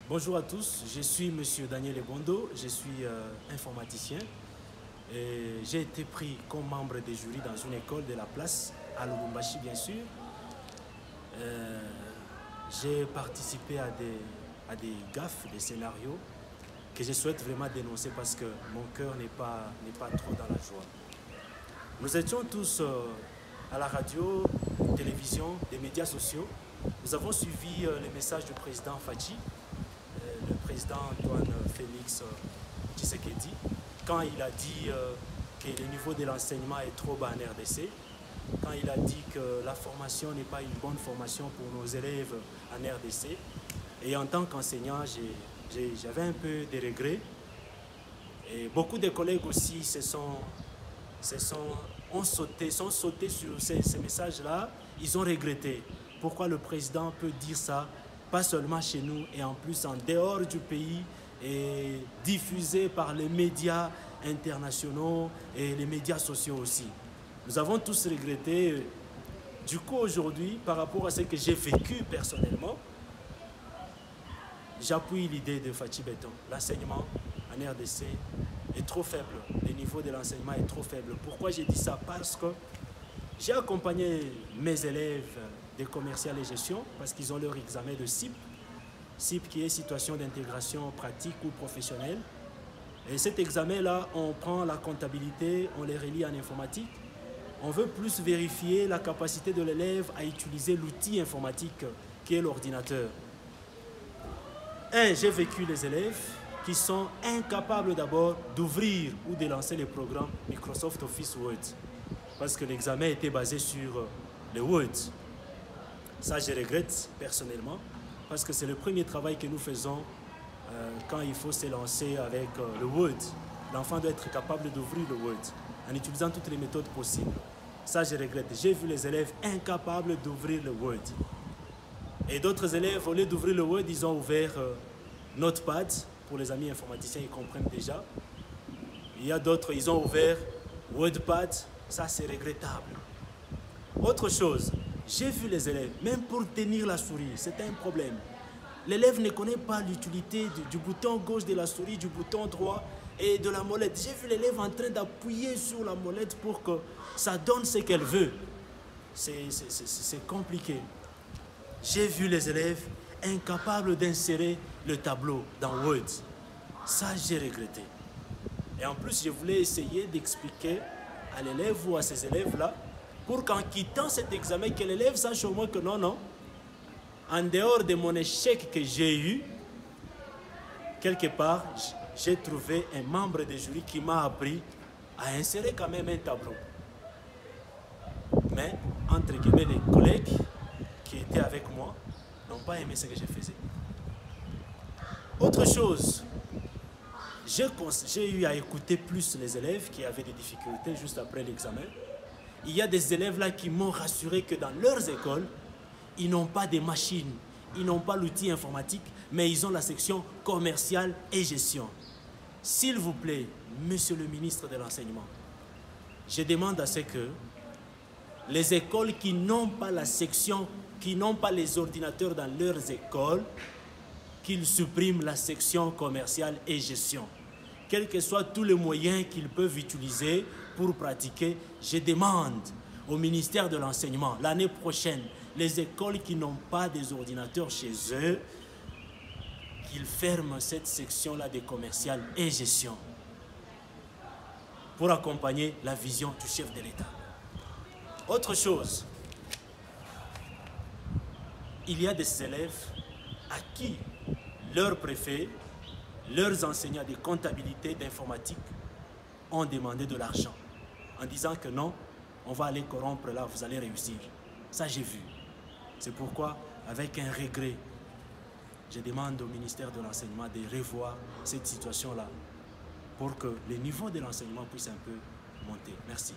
Bonjour à tous, je suis Monsieur Daniel Ebondo, je suis informaticien. J'ai été pris comme membre des jurys dans une école de la place, à Lubumbashi bien sûr. J'ai participé à des gaffes, des scénarios que je souhaite vraiment dénoncer parce que mon cœur n'est pas trop dans la joie. Nous étions tous à la radio, télévision, des médias sociaux. Nous avons suivi les messages du président Fachi, le président Antoine Félix Tshisekedi, quand il a dit que le niveau de l'enseignement est trop bas en RDC, quand il a dit que la formation n'est pas une bonne formation pour nos élèves en RDC. Et en tant qu'enseignant, j'avais un peu de regrets. Et beaucoup de collègues aussi sont sautés sur ces messages-là. Ils ont regretté. Pourquoi le président peut dire ça, pas seulement chez nous, et en plus en dehors du pays, et diffusé par les médias internationaux et les médias sociaux aussi. Nous avons tous regretté. Du coup, aujourd'hui, par rapport à ce que j'ai vécu personnellement, j'appuie l'idée de Fachi Beton. L'enseignement en RDC est trop faible. Le niveau de l'enseignement est trop faible. Pourquoi j'ai dit ça? Parce que j'ai accompagné mes élèves de commercial et gestion parce qu'ils ont leur examen de CIP. CIP qui est situation d'intégration pratique ou professionnelle. Et cet examen-là, on prend la comptabilité, on les relie en informatique. On veut plus vérifier la capacité de l'élève à utiliser l'outil informatique qui est l'ordinateur. J'ai vécu les élèves qui sont incapables d'abord d'ouvrir ou de lancer les programmes Microsoft Office Word. Parce que l'examen était basé sur le Word. Ça, je regrette personnellement, parce que c'est le premier travail que nous faisons quand il faut se lancer avec le Word. L'enfant doit être capable d'ouvrir le Word en utilisant toutes les méthodes possibles. Ça, je regrette. J'ai vu les élèves incapables d'ouvrir le Word. Et d'autres élèves, au lieu d'ouvrir le Word, ils ont ouvert Notepad. Pour les amis informaticiens, ils comprennent déjà. Il y a d'autres, ils ont ouvert WordPad. Ça, c'est regrettable. Autre chose, j'ai vu les élèves, même pour tenir la souris, c'est un problème. L'élève ne connaît pas l'utilité du bouton gauche de la souris, du bouton droit et de la molette. J'ai vu l'élève en train d'appuyer sur la molette pour que ça donne ce qu'elle veut. C'est compliqué. J'ai vu les élèves incapables d'insérer le tableau dans Word. Ça, j'ai regretté. Et en plus, je voulais essayer d'expliquer à l'élève ou à ces élèves-là pour qu'en quittant cet examen, que l'élève sache au moins que non, en dehors de mon échec que j'ai eu, quelque part, j'ai trouvé un membre de jury qui m'a appris à insérer quand même un tableau. Mais, entre guillemets, les collègues qui étaient avec moi n'ont pas aimé ce que je faisais. Autre chose, j'ai eu à écouter plus les élèves qui avaient des difficultés juste après l'examen. Il y a des élèves là qui m'ont rassuré que dans leurs écoles, ils n'ont pas de machines, ils n'ont pas l'outil informatique, mais ils ont la section commerciale et gestion. S'il vous plaît, monsieur le ministre de l'Enseignement, je demande à ce que les écoles qui n'ont pas la section, qui n'ont pas les ordinateurs dans leurs écoles, qu'ils suppriment la section commerciale et gestion. Quels que soient tous les moyens qu'ils peuvent utiliser pour pratiquer, je demande au ministère de l'Enseignement, l'année prochaine, les écoles qui n'ont pas des ordinateurs chez eux, qu'ils ferment cette section-là des commerciales et gestion pour accompagner la vision du chef de l'État. Autre chose, il y a des élèves à qui leurs préfets, leurs enseignants de comptabilité, d'informatique ont demandé de l'argent en disant que non, on va aller corrompre là, vous allez réussir. Ça, j'ai vu. C'est pourquoi, avec un regret, je demande au ministère de l'Enseignement de revoir cette situation-là pour que le niveau de l'enseignement puisse un peu monter. Merci.